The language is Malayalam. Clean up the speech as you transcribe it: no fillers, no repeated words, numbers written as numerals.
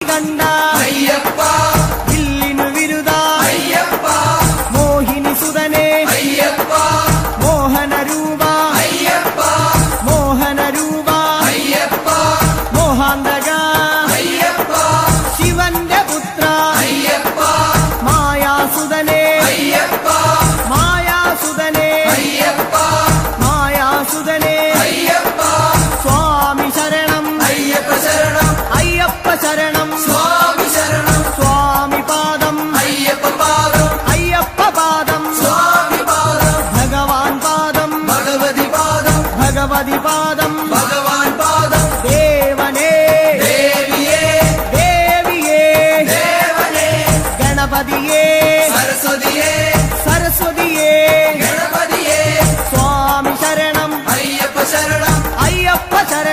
കണ്ട അയ്യപ്പ വില്ലിനു വിരുദ അയ്യപ്പ മോഹിനി സുതനെ അയ്യപ്പ മോഹന രൂപ അയ്യപ്പ മോഹന രൂപ അയ്യപ്പ മോഹാന്തക അയ്യപ്പ ശിവന്റെ പുത്ര അയ്യപ്പ മായാസുതനെ അയ്യപ്പ മായാസുതനെ അയ്യപ്പ മായാസുതനെ അയ്യപ്പ സ്വാമി ശരണം അയ്യപ്പ ശരണം അയ്യപ്പ ശരണം സ്വാമി ശരണം സ്വാമി പാദം അയ്യപ്പ പാദം അയ്യപ്പ പാദം സ്വാമി പാദം ഭഗവാൻ പാദം ഭഗവതി പാദം ഭഗവതി പാദം ഭഗവാൻ പാദം ദേവനേ ദേവിയേ ദേവിയേ ദേവനേ ഗണപതിയേ സരസ്വതിയേ സരസ്വതിയേ ഗണപതിയേ സ്വാമി ശരണം അയ്യപ്പ ശരണം അയ്യപ്പ ശരണം